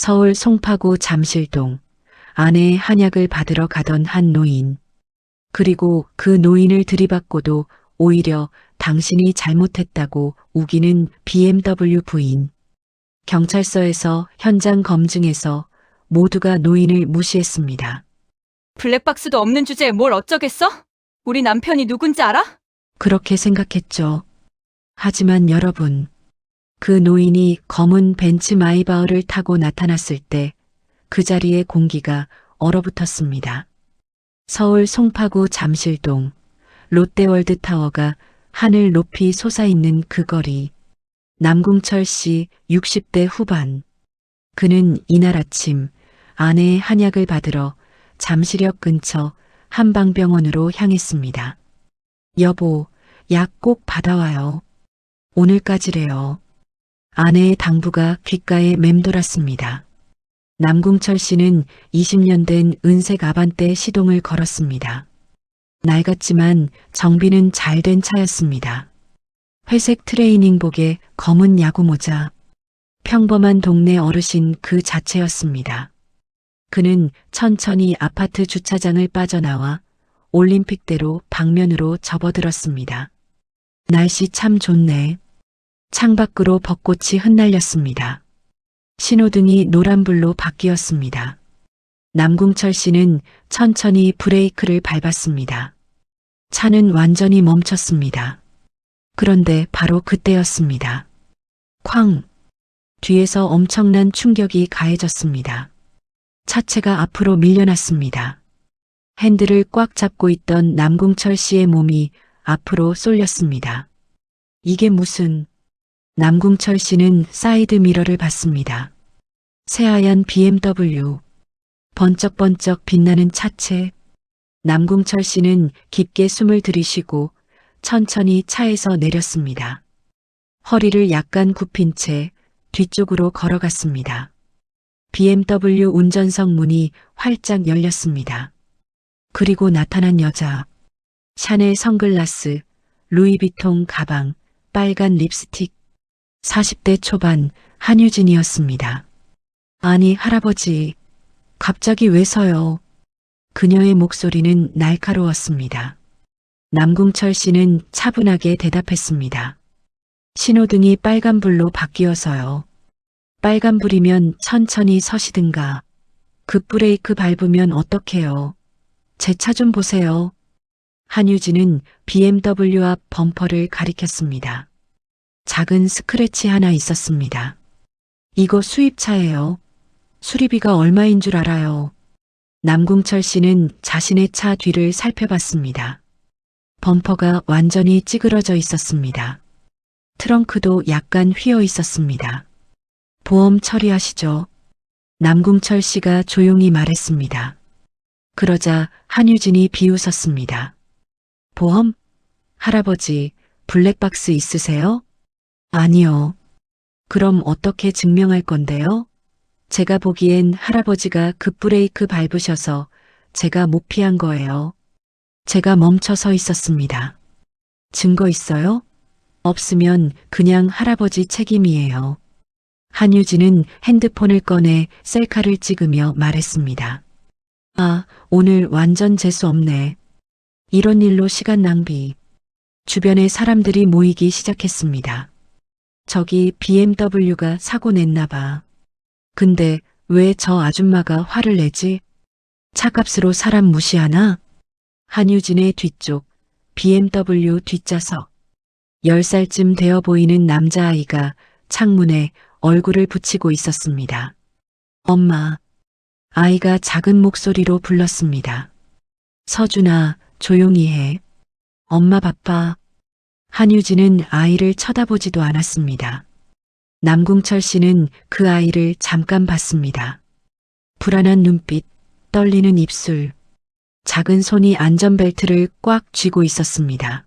서울 송파구 잠실동, 아내의 한약을 받으러 가던 한 노인. 그리고 그 노인을 들이받고도 오히려 당신이 잘못했다고 우기는 BMW 부인. 경찰서에서 현장 검증에서 모두가 노인을 무시했습니다. 블랙박스도 없는 주제에 뭘 어쩌겠어? 우리 남편이 누군지 알아? 그렇게 생각했죠. 하지만 여러분, 그 노인이 검은 벤츠 마이바흐를 타고 나타났을 때 그 자리의 공기가 얼어붙었습니다. 서울 송파구 잠실동, 롯데월드타워가 하늘 높이 솟아있는 그 거리. 남궁철 씨 60대 후반. 그는 이날 아침 아내의 한약을 받으러 잠시력 근처 한방병원으로 향했습니다. 여보, 약 꼭 받아와요. 오늘까지래요. 아내의 당부가 귓가에 맴돌았습니다. 남궁철 씨는 20년 된 은색 아반떼 시동을 걸었습니다. 낡았지만 정비는 잘 된 차였습니다. 회색 트레이닝복에 검은 야구모자. 평범한 동네 어르신 그 자체였습니다. 그는 천천히 아파트 주차장을 빠져나와 올림픽대로 방면으로 접어들었습니다. 날씨 참 좋네. 창밖으로 벚꽃이 흩날렸습니다. 신호등이 노란불로 바뀌었습니다. 남궁철 씨는 천천히 브레이크를 밟았습니다. 차는 완전히 멈췄습니다. 그런데 바로 그때였습니다. 쾅! 뒤에서 엄청난 충격이 가해졌습니다. 차체가 앞으로 밀려났습니다. 핸들을 꽉 잡고 있던 남궁철 씨의 몸이 앞으로 쏠렸습니다. 이게 무슨... 남궁철 씨는 사이드 미러를 봤습니다. 새하얀 BMW. 번쩍번쩍 빛나는 차체. 남궁철 씨는 깊게 숨을 들이쉬고 천천히 차에서 내렸습니다. 허리를 약간 굽힌 채 뒤쪽으로 걸어갔습니다. BMW 운전석 문이 활짝 열렸습니다. 그리고 나타난 여자. 샤넬 선글라스, 루이비통 가방, 빨간 립스틱. 40대 초반 한유진이었습니다. 아니 할아버지, 갑자기 왜 서요? 그녀의 목소리는 날카로웠습니다. 남궁철 씨는 차분하게 대답했습니다. 신호등이 빨간불로 바뀌어서요. 빨간불이면 천천히 서시든가. 급브레이크 밟으면 어떡해요? 제 차 좀 보세요. 한유진은 BMW 앞 범퍼를 가리켰습니다. 작은 스크래치 하나 있었습니다. 이거 수입차예요. 수리비가 얼마인 줄 알아요? 남궁철 씨는 자신의 차 뒤를 살펴봤습니다. 범퍼가 완전히 찌그러져 있었습니다. 트렁크도 약간 휘어 있었습니다. 보험 처리하시죠. 남궁철 씨가 조용히 말했습니다. 그러자 한유진이 비웃었습니다. 보험? 할아버지, 블랙박스 있으세요? 아니요. 그럼 어떻게 증명할 건데요? 제가 보기엔 할아버지가 급브레이크 밟으셔서 제가 못 피한 거예요. 제가 멈춰 서 있었습니다. 증거 있어요? 없으면 그냥 할아버지 책임이에요. 한유진은 핸드폰을 꺼내 셀카를 찍으며 말했습니다. 아, 오늘 완전 재수 없네. 이런 일로 시간 낭비. 주변에 사람들이 모이기 시작했습니다. 저기 BMW가 사고 냈나 봐. 근데 왜 저 아줌마가 화를 내지? 차값으로 사람 무시하나? 한유진의 뒤쪽, BMW 뒷좌석. 10살쯤 되어 보이는 남자아이가 창문에 얼굴을 붙이고 있었습니다. 엄마. 아이가 작은 목소리로 불렀습니다. 서준아, 조용히 해. 엄마 바빠. 한유진은 아이를 쳐다보지도 않았습니다. 남궁철 씨는 그 아이를 잠깐 봤습니다. 불안한 눈빛, 떨리는 입술, 작은 손이 안전벨트를 꽉 쥐고 있었습니다.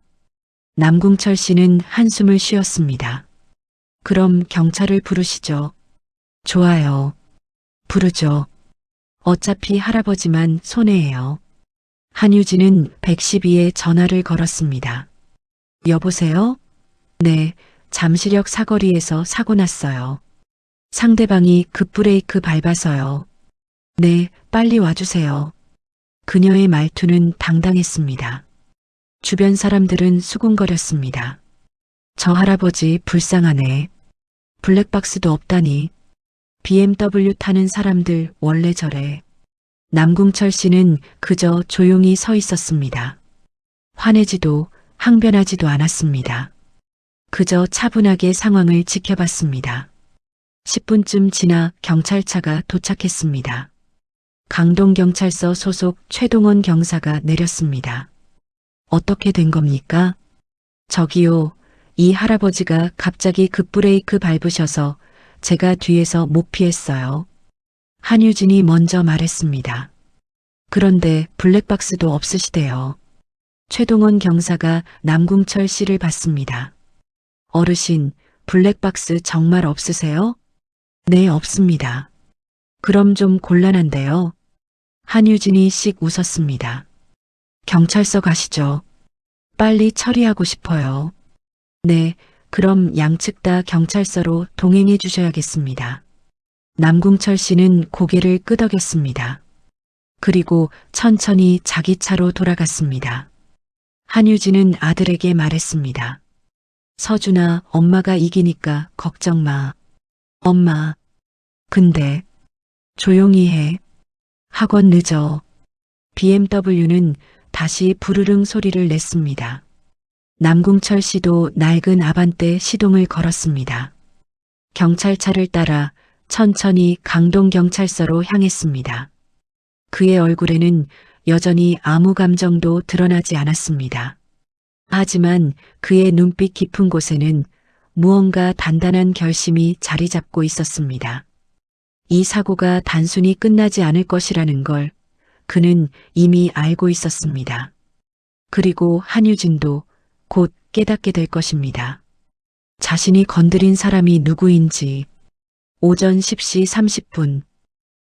남궁철 씨는 한숨을 쉬었습니다. 그럼 경찰을 부르시죠. 좋아요. 부르죠. 어차피 할아버지만 손해예요. 한유진은 112에 전화를 걸었습니다. 여보세요? 네, 잠시력 사거리에서 사고 났어요. 상대방이 급브레이크 밟아서요. 네, 빨리 와주세요. 그녀의 말투는 당당했습니다. 주변 사람들은 수군거렸습니다. 저 할아버지 불쌍하네. 블랙박스도 없다니. BMW 타는 사람들 원래 저래. 남궁철 씨는 그저 조용히 서 있었습니다. 화내지도 항변하지도 않았습니다. 그저 차분하게 상황을 지켜봤습니다. 10분쯤 지나 경찰차가 도착했습니다. 강동경찰서 소속 최동원 경사가 내렸습니다. 어떻게 된 겁니까? 저기요, 이 할아버지가 갑자기 급브레이크 밟으셔서 제가 뒤에서 못 피했어요. 한유진이 먼저 말했습니다. 그런데 블랙박스도 없으시대요. 최동원 경사가 남궁철 씨를 봤습니다. 어르신, 블랙박스 정말 없으세요? 네, 없습니다. 그럼 좀 곤란한데요. 한유진이 씩 웃었습니다. 경찰서 가시죠. 빨리 처리하고 싶어요. 네, 그럼 양측 다 경찰서로 동행해 주셔야겠습니다. 남궁철 씨는 고개를 끄덕였습니다. 그리고 천천히 자기 차로 돌아갔습니다. 한유진은 아들에게 말했습니다. 서준아, 엄마가 이기니까 걱정 마. 엄마. 근데 조용히 해. 학원 늦어. BMW는 다시 부르릉 소리를 냈습니다. 남궁철 씨도 낡은 아반떼 시동을 걸었습니다. 경찰차를 따라 천천히 강동경찰서로 향했습니다. 그의 얼굴에는 여전히 아무 감정도 드러나지 않았습니다. 하지만 그의 눈빛 깊은 곳에는 무언가 단단한 결심이 자리 잡고 있었습니다. 이 사고가 단순히 끝나지 않을 것이라는 걸 그는 이미 알고 있었습니다. 그리고 한유진도 곧 깨닫게 될 것입니다. 자신이 건드린 사람이 누구인지. 오전 10시 30분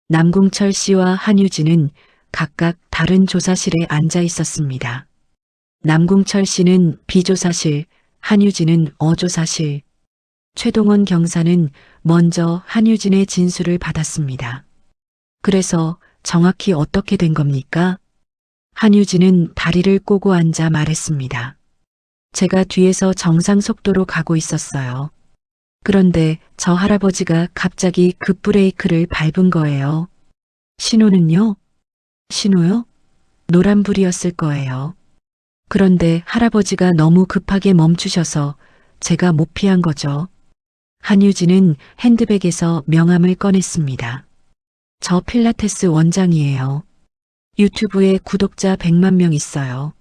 남궁철 씨와 한유진은 각각 다른 조사실에 앉아 있었습니다. 남궁철 씨는 B조사실, 한유진은 어조사실. 최동원 경사는 먼저 한유진의 진술을 받았습니다. 그래서 정확히 어떻게 된 겁니까? 한유진은 다리를 꼬고 앉아 말했습니다. 제가 뒤에서 정상 속도로 가고 있었어요. 그런데 저 할아버지가 갑자기 급브레이크를 밟은 거예요. 신호는요? 신호요? 노란불이었을 거예요. 그런데 할아버지가 너무 급하게 멈추셔서 제가 못 피한 거죠. 한유진은 핸드백에서 명함을 꺼냈습니다. 저 필라테스 원장이에요. 유튜브에 구독자 100만 명 있어요.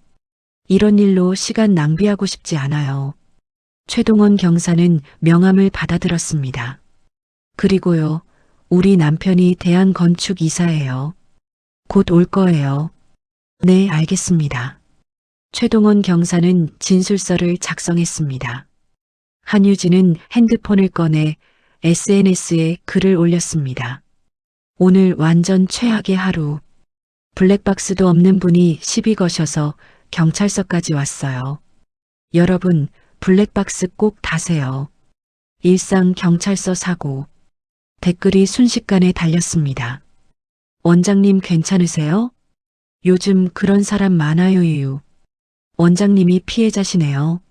이런 일로 시간 낭비하고 싶지 않아요. 최동원 경사는 명함을 받아들었습니다. 그리고요, 우리 남편이 대한건축이사예요. 곧 올 거예요. 네, 알겠습니다. 최동원 경사는 진술서를 작성했습니다. 한유진은 핸드폰을 꺼내 SNS에 글을 올렸습니다. 오늘 완전 최악의 하루. 블랙박스도 없는 분이 시비 거셔서 경찰서까지 왔어요. 여러분, 블랙박스 꼭 다세요. 일상 경찰서 사고. 댓글이 순식간에 달렸습니다. 원장님 괜찮으세요? 요즘 그런 사람 많아요. 유유. 원장님이 피해자시네요.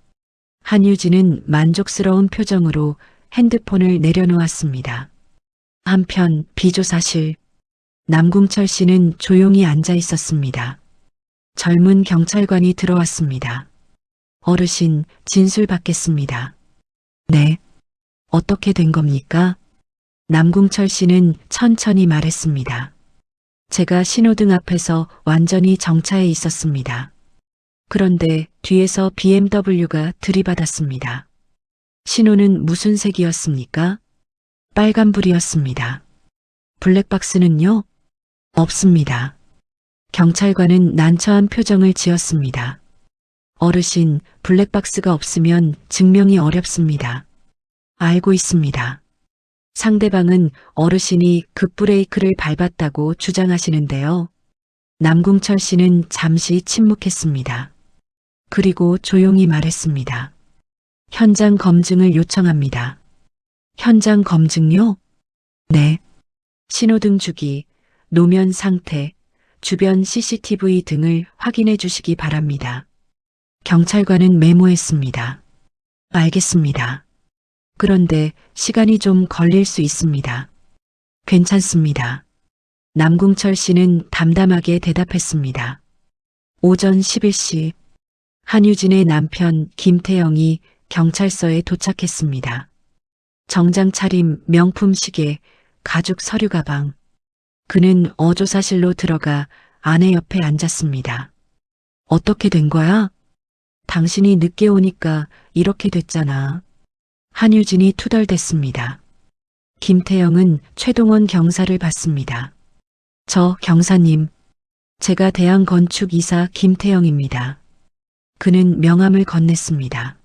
한유진은 만족스러운 표정으로 핸드폰을 내려놓았습니다. 한편 B조사실. 남궁철 씨는 조용히 앉아 있었습니다. 젊은 경찰관이 들어왔습니다. 어르신, 진술 받겠습니다. 네. 어떻게 된 겁니까? 남궁철 씨는 천천히 말했습니다. 제가 신호등 앞에서 완전히 정차해 있었습니다. 그런데 뒤에서 BMW가 들이받았습니다. 신호는 무슨 색이었습니까? 빨간불이었습니다. 블랙박스는요? 없습니다. 경찰관은 난처한 표정을 지었습니다. 어르신, 블랙박스가 없으면 증명이 어렵습니다. 알고 있습니다. 상대방은 어르신이 급브레이크를 밟았다고 주장하시는데요. 남궁철 씨는 잠시 침묵했습니다. 그리고 조용히 말했습니다. 현장 검증을 요청합니다. 현장 검증요? 네. 신호등 주기, 노면 상태, 주변 CCTV 등을 확인해 주시기 바랍니다. 경찰관은 메모했습니다. 알겠습니다. 그런데 시간이 좀 걸릴 수 있습니다. 괜찮습니다. 남궁철 씨는 담담하게 대답했습니다. 오전 11시 한유진의 남편 김태영이 경찰서에 도착했습니다. 정장 차림, 명품 시계, 가죽 서류 가방. 그는 어조사실로 들어가 아내 옆에 앉았습니다. 어떻게 된 거야? 당신이 늦게 오니까 이렇게 됐잖아. 한유진이 투덜댔습니다. 김태영은 최동원 경사를 봤습니다. 저 경사님, 제가 대한건축이사 김태영입니다. 그는 명함을 건넸습니다.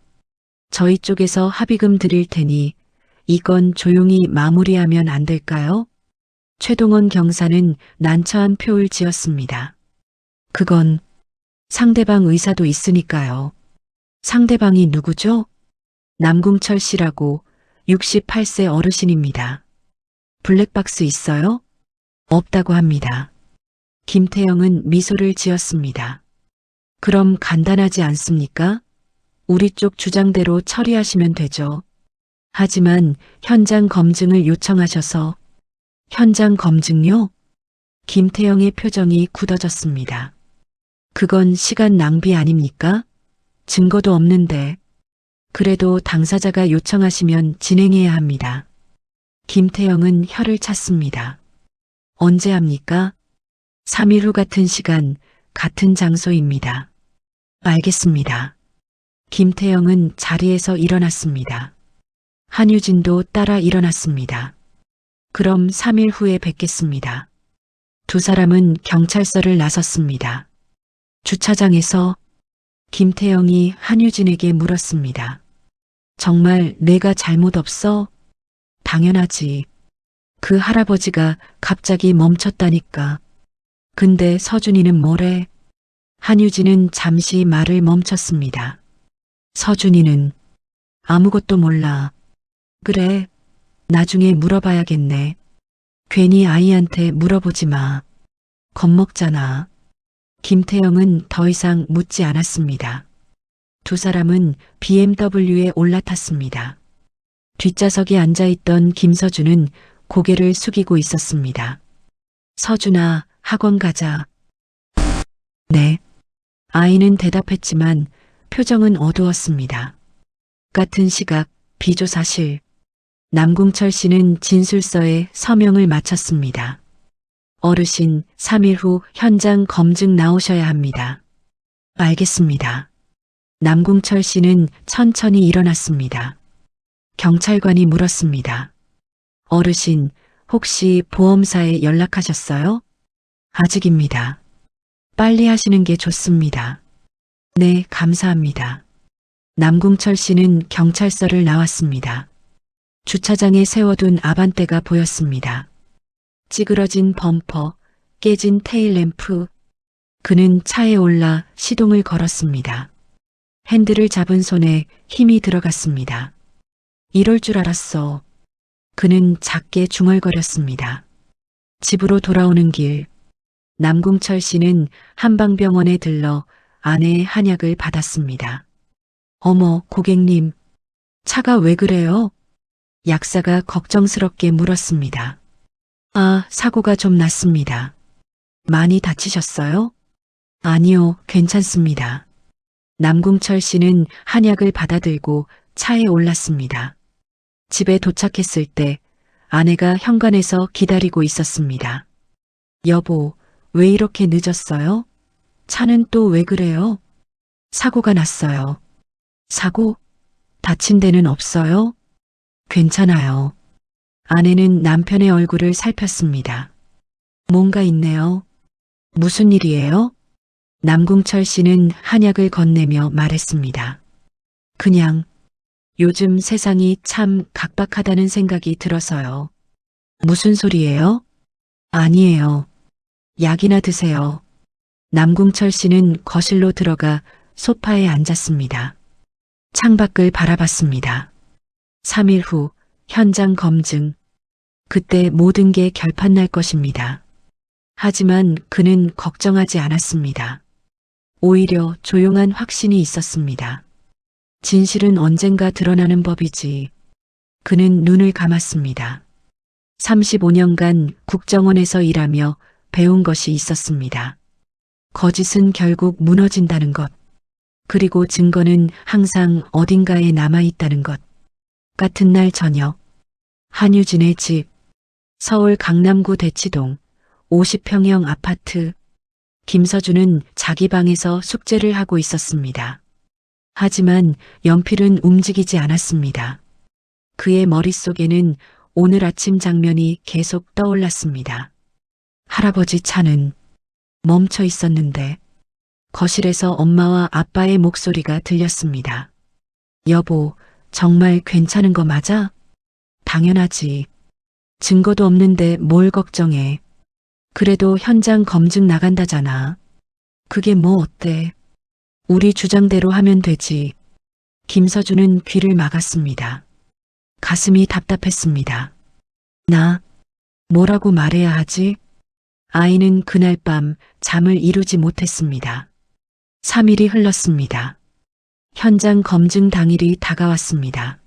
저희 쪽에서 합의금 드릴 테니 이 건 조용히 마무리하면 안 될까요? 최동원 경사는 난처한 표를 지었습니다. 그건 상대방 의사도 있으니까요. 상대방이 누구죠? 남궁철 씨라고 68세 어르신입니다. 블랙박스 있어요? 없다고 합니다. 김태영은 미소를 지었습니다. 그럼 간단하지 않습니까? 우리 쪽 주장대로 처리하시면 되죠. 하지만 현장 검증을 요청하셔서 현장 검증요? 김태영의 표정이 굳어졌습니다. 그건 시간 낭비 아닙니까? 증거도 없는데. 그래도 당사자가 요청하시면 진행해야 합니다. 김태영은 혀를 찼습니다. 언제 합니까? 3일 후 같은 시간, 같은 장소입니다. 알겠습니다. 김태영은 자리에서 일어났습니다. 한유진도 따라 일어났습니다. 그럼 3일 후에 뵙겠습니다. 두 사람은 경찰서를 나섰습니다. 주차장에서 김태영이 한유진에게 물었습니다. 정말 내가 잘못 없어? 당연하지. 그 할아버지가 갑자기 멈췄다니까. 근데 서준이는 뭐래? 한유진은 잠시 말을 멈췄습니다. 서준이는 아무것도 몰라. 그래, 나중에 물어봐야겠네. 괜히 아이한테 물어보지 마. 겁먹잖아. 김태영은 더 이상 묻지 않았습니다. 두 사람은 BMW에 올라탔습니다. 뒷좌석에 앉아있던 김서준은 고개를 숙이고 있었습니다. 서준아, 학원 가자. 네. 아이는 대답했지만 표정은 어두웠습니다. 같은 시각, 비조사실. 남궁철 씨는 진술서에 서명을 마쳤습니다. 어르신, 3일 후 현장 검증 나오셔야 합니다. 알겠습니다. 남궁철 씨는 천천히 일어났습니다. 경찰관이 물었습니다. 어르신, 혹시 보험사에 연락하셨어요? 아직입니다. 빨리 하시는 게 좋습니다. 네, 감사합니다. 남궁철 씨는 경찰서를 나왔습니다. 주차장에 세워둔 아반떼가 보였습니다. 찌그러진 범퍼, 깨진 테일램프. 그는 차에 올라 시동을 걸었습니다. 핸들을 잡은 손에 힘이 들어갔습니다. 이럴 줄 알았어. 그는 작게 중얼거렸습니다. 집으로 돌아오는 길, 남궁철 씨는 한방병원에 들러 아내의 한약을 받았습니다. 어머, 고객님, 차가 왜 그래요? 약사가 걱정스럽게 물었습니다. 아, 사고가 좀 났습니다. 많이 다치셨어요? 아니요, 괜찮습니다. 남궁철 씨는 한약을 받아들고 차에 올랐습니다. 집에 도착했을 때 아내가 현관에서 기다리고 있었습니다. 여보, 왜 이렇게 늦었어요? 차는 또 왜 그래요? 사고가 났어요. 사고? 다친 데는 없어요? 괜찮아요. 아내는 남편의 얼굴을 살폈습니다. 뭔가 있네요. 무슨 일이에요? 남궁철 씨는 한약을 건네며 말했습니다. 그냥 요즘 세상이 참 각박하다는 생각이 들어서요. 무슨 소리예요? 아니에요. 약이나 드세요. 남궁철 씨는 거실로 들어가 소파에 앉았습니다. 창밖을 바라봤습니다. 3일 후 현장 검증. 그때 모든 게 결판날 것입니다. 하지만 그는 걱정하지 않았습니다. 오히려 조용한 확신이 있었습니다. 진실은 언젠가 드러나는 법이지. 그는 눈을 감았습니다. 35년간 국정원에서 일하며 배운 것이 있었습니다. 거짓은 결국 무너진다는 것. 그리고 증거는 항상 어딘가에 남아있다는 것. 같은 날 저녁, 한유진의 집, 서울 강남구 대치동, 50평형 아파트. 김서준은 자기 방에서 숙제를 하고 있었습니다. 하지만 연필은 움직이지 않았습니다. 그의 머릿속에는 오늘 아침 장면이 계속 떠올랐습니다. 할아버지 차는 멈춰 있었는데 거실에서 엄마와 아빠의 목소리가 들렸습니다. 여보, 정말 괜찮은 거 맞아? 당연하지. 증거도 없는데 뭘 걱정해. 그래도 현장 검증 나간다잖아. 그게 뭐 어때? 우리 주장대로 하면 되지. 김서준은 귀를 막았습니다. 가슴이 답답했습니다. 나 뭐라고 말해야 하지? 아이는 그날 밤 잠을 이루지 못했습니다. 3일이 흘렀습니다. 현장 검증 당일이 다가왔습니다.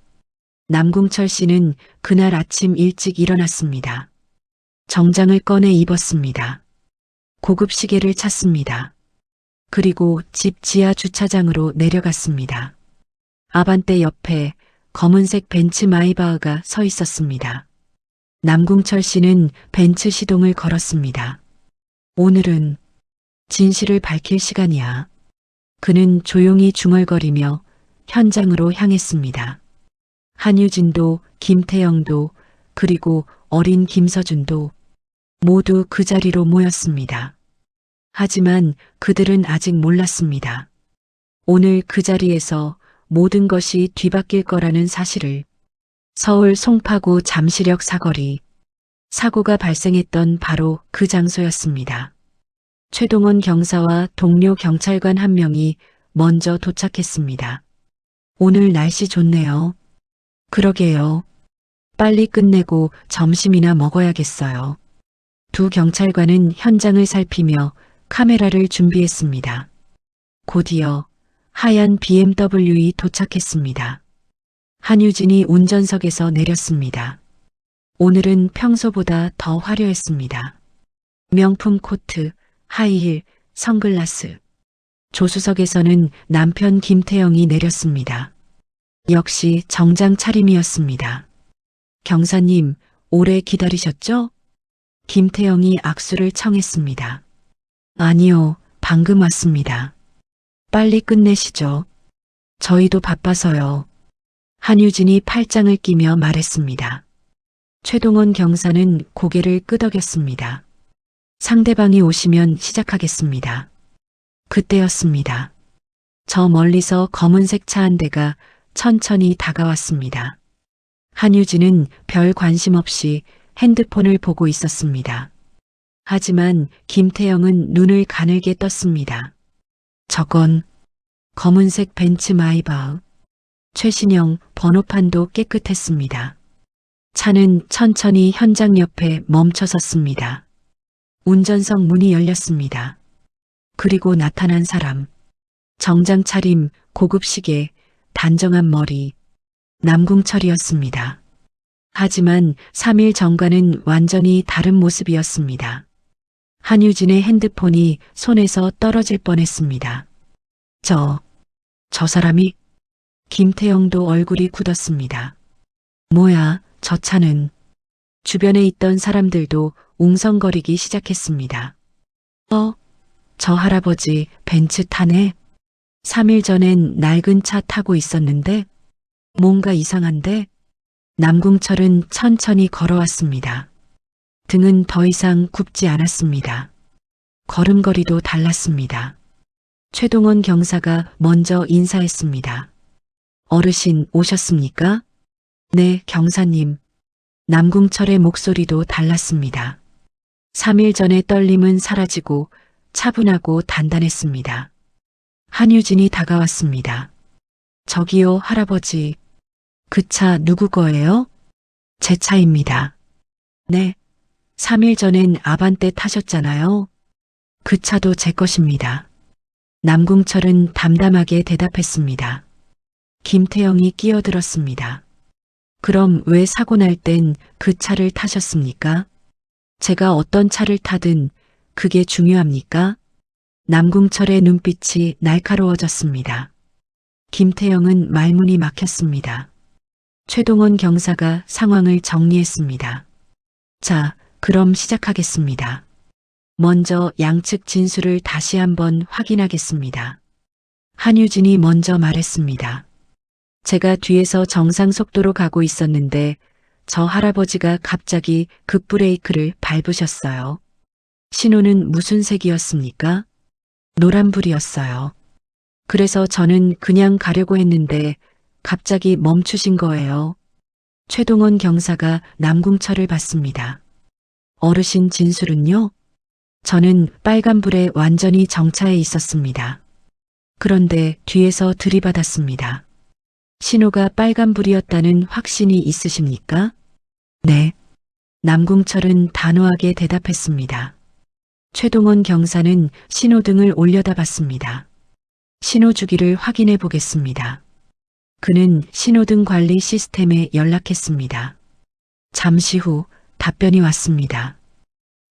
남궁철 씨는 그날 아침 일찍 일어났습니다. 정장을 꺼내 입었습니다. 고급 시계를 찼습니다. 그리고 집 지하 주차장으로 내려갔습니다. 아반떼 옆에 검은색 벤츠 마이바흐가 서 있었습니다. 남궁철 씨는 벤츠 시동을 걸었습니다. 오늘은 진실을 밝힐 시간이야. 그는 조용히 중얼거리며 현장으로 향했습니다. 한유진도 김태영도 그리고 어린 김서준도 모두 그 자리로 모였습니다. 하지만 그들은 아직 몰랐습니다. 오늘 그 자리에서 모든 것이 뒤바뀔 거라는 사실을. 서울 송파구 잠시력 사거리. 사고가 발생했던 바로 그 장소였습니다. 최동원 경사와 동료 경찰관 한 명이 먼저 도착했습니다. 오늘 날씨 좋네요. 그러게요. 빨리 끝내고 점심이나 먹어야겠어요. 두 경찰관은 현장을 살피며 카메라를 준비했습니다. 곧이어 하얀 BMW이 도착했습니다. 한유진이 운전석에서 내렸습니다. 오늘은 평소보다 더 화려했습니다. 명품 코트, 하이힐, 선글라스. 조수석에서는 남편 김태영이 내렸습니다. 역시 정장 차림이었습니다. 경사님, 오래 기다리셨죠? 김태영이 악수를 청했습니다. 아니요, 방금 왔습니다. 빨리 끝내시죠. 저희도 바빠서요. 한유진이 팔짱을 끼며 말했습니다. 최동원 경사는 고개를 끄덕였습니다. 상대방이 오시면 시작하겠습니다. 그때였습니다. 저 멀리서 검은색 차 한 대가 천천히 다가왔습니다. 한유진은 별 관심 없이 핸드폰을 보고 있었습니다. 하지만 김태영은 눈을 가늘게 떴습니다. 저건 검은색 벤츠 마이바흐. 최신형 번호판도 깨끗했습니다. 차는 천천히 현장 옆에 멈춰섰습니다. 운전석 문이 열렸습니다. 그리고 나타난 사람. 정장 차림, 고급 시계, 단정한 머리. 남궁철이었습니다. 하지만 3일 전과는 완전히 다른 모습이었습니다. 한유진의 핸드폰이 손에서 떨어질 뻔했습니다. 저 사람이? 김태영도 얼굴이 굳었습니다. 뭐야, 저 차는. 주변에 있던 사람들도 웅성거리기 시작했습니다. 저 할아버지 벤츠 타네? 3일 전엔 낡은 차 타고 있었는데 뭔가 이상한데? 남궁철은 천천히 걸어왔습니다. 등은 더 이상 굽지 않았습니다. 걸음걸이도 달랐습니다. 최동원 경사가 먼저 인사했습니다. 어르신 오셨습니까? 네, 경사님. 남궁철의 목소리도 달랐습니다. 3일 전의 떨림은 사라지고 차분하고 단단했습니다. 한유진이 다가왔습니다. 저기요, 할아버지. 그 차 누구 거예요? 제 차입니다. 네. 3일 전엔 아반떼 타셨잖아요. 그 차도 제 것입니다. 남궁철은 담담하게 대답했습니다. 김태영이 끼어들었습니다. 그럼 왜 사고 날 땐 그 차를 타셨습니까? 제가 어떤 차를 타든 그게 중요합니까? 남궁철의 눈빛이 날카로워졌습니다. 김태영은 말문이 막혔습니다. 최동원 경사가 상황을 정리했습니다. 자, 그럼 시작하겠습니다. 먼저 양측 진술을 다시 한번 확인하겠습니다. 한유진이 먼저 말했습니다. 제가 뒤에서 정상 속도로 가고 있었는데 저 할아버지가 갑자기 급브레이크를 밟으셨어요. 신호는 무슨 색이었습니까? 노란불이었어요. 그래서 저는 그냥 가려고 했는데 갑자기 멈추신 거예요. 최동원 경사가 남궁철을 봤습니다. 어르신 진술은요? 저는 빨간불에 완전히 정차해 있었습니다. 그런데 뒤에서 들이받았습니다. 신호가 빨간불이었다는 확신이 있으십니까? 네. 남궁철은 단호하게 대답했습니다. 최동원 경사는 신호등을 올려다봤습니다. 신호 주기를 확인해 보겠습니다. 그는 신호등 관리 시스템에 연락했습니다. 잠시 후 답변이 왔습니다.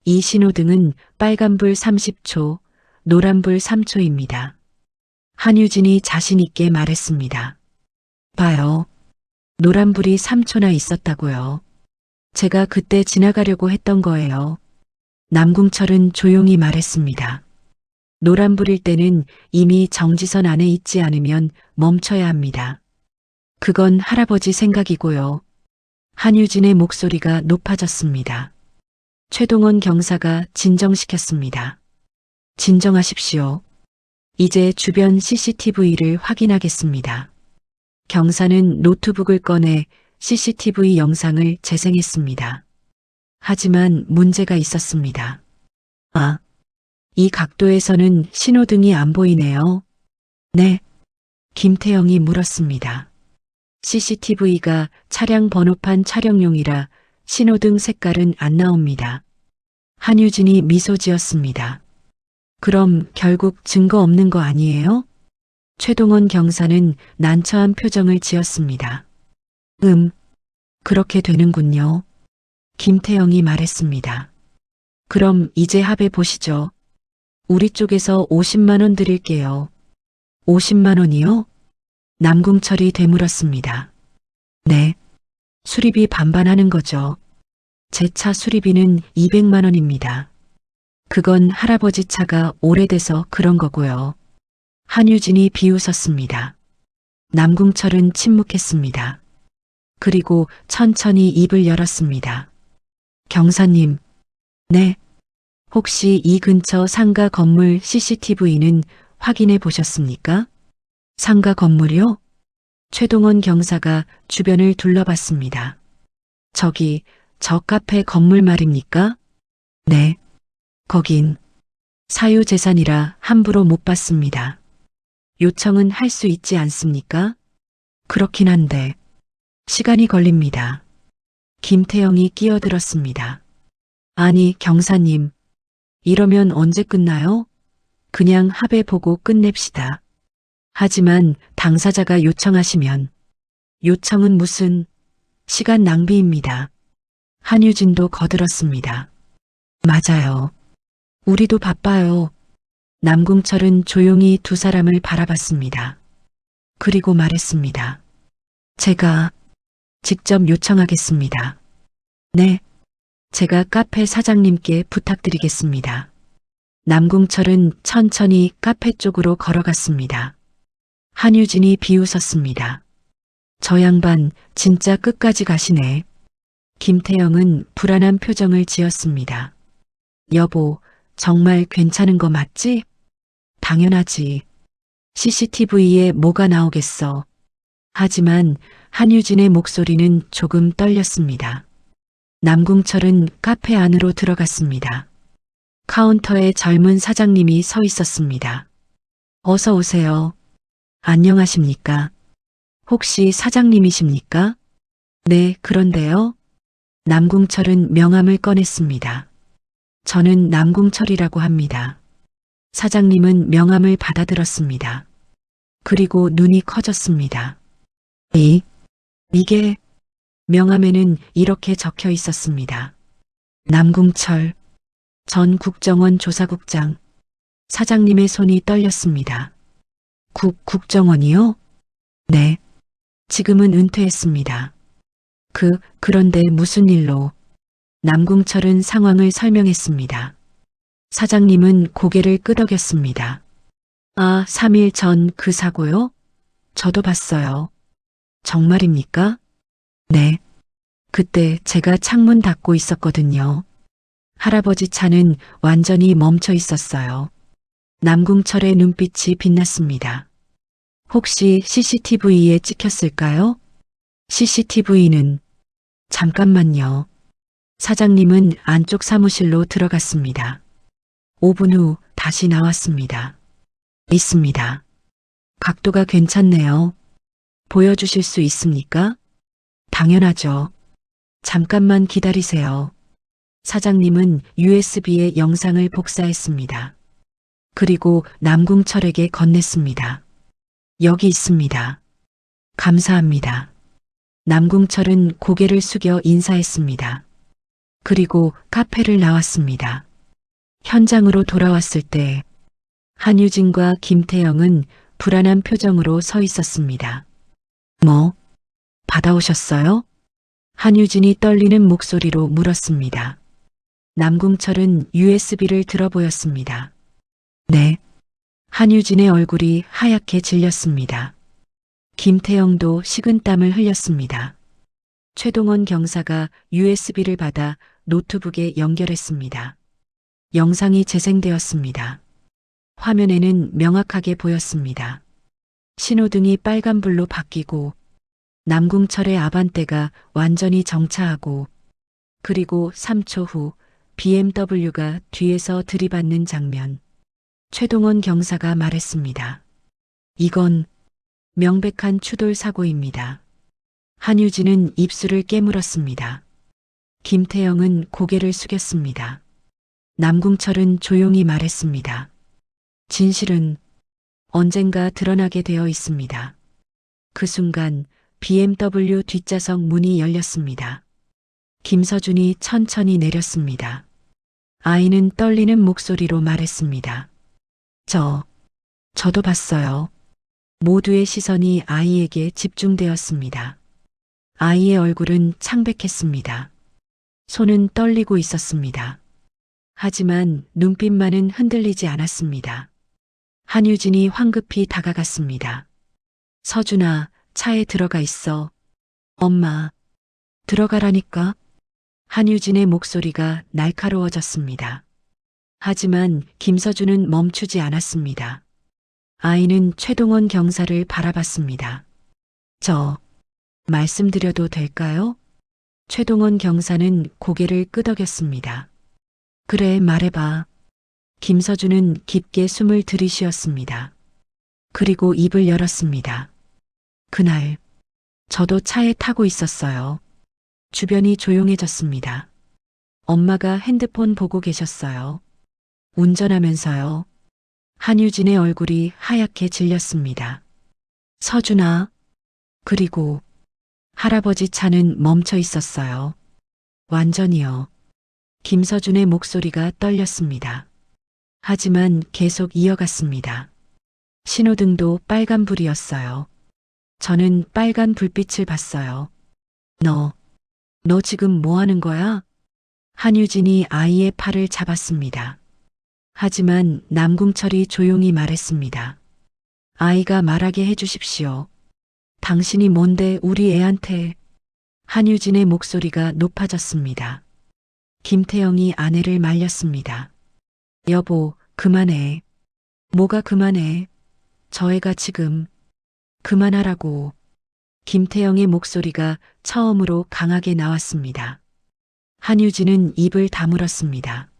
이 신호등은 빨간불 30초, 노란불 3초입니다. 한유진이 자신 있게 말했습니다. 봐요. 노란불이 3초나 있었다고요. 제가 그때 지나가려고 했던 거예요. 남궁철은 조용히 말했습니다. 노란불일 때는 이미 정지선 안에 있지 않으면 멈춰야 합니다. 그건 할아버지 생각이고요. 한유진의 목소리가 높아졌습니다. 최동원 경사가 진정시켰습니다. 진정하십시오. 이제 주변 CCTV를 확인하겠습니다. 경사는 노트북을 꺼내 CCTV 영상을 재생했습니다. 하지만 문제가 있었습니다. 아, 이 각도에서는 신호등이 안 보이네요. 네. 김태영이 물었습니다. CCTV가 차량 번호판 촬영용이라 신호등 색깔은 안 나옵니다. 한유진이 미소 지었습니다. 그럼 결국 증거 없는 거 아니에요? 최동원 경사는 난처한 표정을 지었습니다. 그렇게 되는군요. 김태영이 말했습니다. 그럼 이제 합의 보시죠. 우리 쪽에서 50만 원 드릴게요. 50만 원이요? 남궁철이 되물었습니다. 네. 수리비 반반하는 거죠. 제 차 수리비는 200만 원입니다. 그건 할아버지 차가 오래돼서 그런 거고요. 한유진이 비웃었습니다. 남궁철은 침묵했습니다. 그리고 천천히 입을 열었습니다. 경사님. 네. 혹시 이 근처 상가 건물 CCTV는 확인해 보셨습니까? 상가 건물이요? 최동원 경사가 주변을 둘러봤습니다. 저기, 저 카페 건물 말입니까? 네. 거긴 사유재산이라 함부로 못 받습니다. 요청은 할 수 있지 않습니까? 그렇긴 한데 시간이 걸립니다. 김태영이 끼어들었습니다. 아니, 경사님. 이러면 언제 끝나요? 그냥 합의 보고 끝냅시다. 하지만 당사자가 요청하시면 요청은 무슨 시간 낭비입니다. 한유진도 거들었습니다. 맞아요. 우리도 바빠요. 남궁철은 조용히 두 사람을 바라봤습니다. 그리고 말했습니다. 제가 직접 요청하겠습니다. 네. 제가 카페 사장님께 부탁드리겠습니다. 남궁철은 천천히 카페 쪽으로 걸어갔습니다. 한유진이 비웃었습니다. 저 양반 진짜 끝까지 가시네. 김태영은 불안한 표정을 지었습니다. 여보, 정말 괜찮은 거 맞지? 당연하지. CCTV에 뭐가 나오겠어. 하지만 한유진의 목소리는 조금 떨렸습니다. 남궁철은 카페 안으로 들어갔습니다. 카운터에 젊은 사장님이 서 있었습니다. 어서 오세요. 안녕하십니까? 혹시 사장님이십니까? 네, 그런데요. 남궁철은 명함을 꺼냈습니다. 저는 남궁철이라고 합니다. 사장님은 명함을 받아들었습니다. 그리고 눈이 커졌습니다. 이게 명함에는 이렇게 적혀 있었습니다. 남궁철 전 국정원 조사국장. 사장님의 손이 떨렸습니다. 국정원이요? 네. 지금은 은퇴했습니다. 그런데 무슨 일로? 남궁철은 상황을 설명했습니다. 사장님은 고개를 끄덕였습니다. 3일 전 그 사고요? 저도 봤어요. 정말입니까? 네. 그때 제가 창문 닫고 있었거든요. 할아버지 차는 완전히 멈춰 있었어요. 남궁철의 눈빛이 빛났습니다. 혹시 CCTV에 찍혔을까요? CCTV는 잠깐만요. 사장님은 안쪽 사무실로 들어갔습니다. 5분 후 다시 나왔습니다. 있습니다. 각도가 괜찮네요. 보여주실 수 있습니까? 당연하죠. 잠깐만 기다리세요. 사장님은 USB에 영상을 복사했습니다. 그리고 남궁철에게 건넸습니다. 여기 있습니다. 감사합니다. 남궁철은 고개를 숙여 인사했습니다. 그리고 카페를 나왔습니다. 현장으로 돌아왔을 때 한유진과 김태영은 불안한 표정으로 서 있었습니다. 받아오셨어요? 한유진이 떨리는 목소리로 물었습니다. 남궁철은 USB를 들어 보였습니다. 네. 한유진의 얼굴이 하얗게 질렸습니다. 김태영도 식은땀을 흘렸습니다. 최동원 경사가 USB를 받아 노트북에 연결했습니다. 영상이 재생되었습니다. 화면에는 명확하게 보였습니다. 신호등이 빨간불로 바뀌고 남궁철의 아반떼가 완전히 정차하고 그리고 3초 후 BMW가 뒤에서 들이받는 장면. 최동원 경사가 말했습니다. 이건 명백한 추돌 사고입니다. 한유진은 입술을 깨물었습니다. 김태영은 고개를 숙였습니다. 남궁철은 조용히 말했습니다. 진실은 언젠가 드러나게 되어 있습니다. 그 순간 BMW 뒷좌석 문이 열렸습니다. 김서준이 천천히 내렸습니다. 아이는 떨리는 목소리로 말했습니다. 저도 봤어요. 모두의 시선이 아이에게 집중되었습니다. 아이의 얼굴은 창백했습니다. 손은 떨리고 있었습니다. 하지만 눈빛만은 흔들리지 않았습니다. 한유진이 황급히 다가갔습니다. 서준아, 차에 들어가 있어. 엄마, 들어가라니까. 한유진의 목소리가 날카로워졌습니다. 하지만 김서준은 멈추지 않았습니다. 아이는 최동원 경사를 바라봤습니다. 말씀드려도 될까요? 최동원 경사는 고개를 끄덕였습니다. 그래, 말해봐. 김서준은 깊게 숨을 들이쉬었습니다. 그리고 입을 열었습니다. 그날, 저도 차에 타고 있었어요. 주변이 조용해졌습니다. 엄마가 핸드폰 보고 계셨어요. 운전하면서요. 한유진의 얼굴이 하얗게 질렸습니다. 서준아. 그리고 할아버지 차는 멈춰 있었어요. 완전히요. 김서준의 목소리가 떨렸습니다. 하지만 계속 이어갔습니다. 신호등도 빨간불이었어요. 저는 빨간 불빛을 봤어요. 너 지금 뭐 하는 거야? 한유진이 아이의 팔을 잡았습니다. 하지만 남궁철이 조용히 말했습니다. 아이가 말하게 해주십시오. 당신이 뭔데 우리 애한테. 한유진의 목소리가 높아졌습니다. 김태영이 아내를 말렸습니다. 여보, 그만해. 뭐가 그만해. 저 애가 지금. 그만하라고. 김태영의 목소리가 처음으로 강하게 나왔습니다. 한유진은 입을 다물었습니다.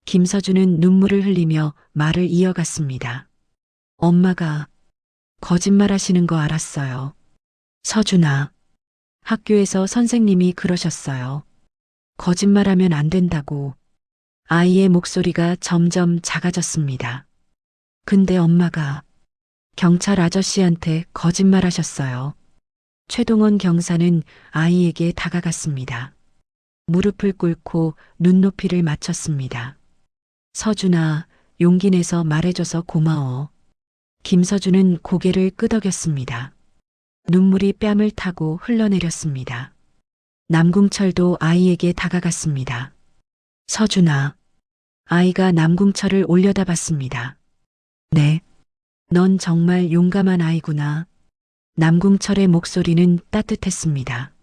김서준은 눈물을 흘리며 말을 이어갔습니다. 엄마가 거짓말하시는 거 알았어요. 서준아, 학교에서 선생님이 그러셨어요. 거짓말하면 안 된다고. 아이의 목소리가 점점 작아졌습니다. 근데 엄마가 경찰 아저씨한테 거짓말하셨어요. 최동원 경사는 아이에게 다가갔습니다. 무릎을 꿇고 눈높이를 맞췄습니다. 서준아, 용기 내서 말해줘서 고마워. 김서준은 고개를 끄덕였습니다. 눈물이 뺨을 타고 흘러내렸습니다. 남궁철도 아이에게 다가갔습니다. 서준아. 아이가 남궁철을 올려다봤습니다. 네. 넌 정말 용감한 아이구나. 남궁철의 목소리는 따뜻했습니다.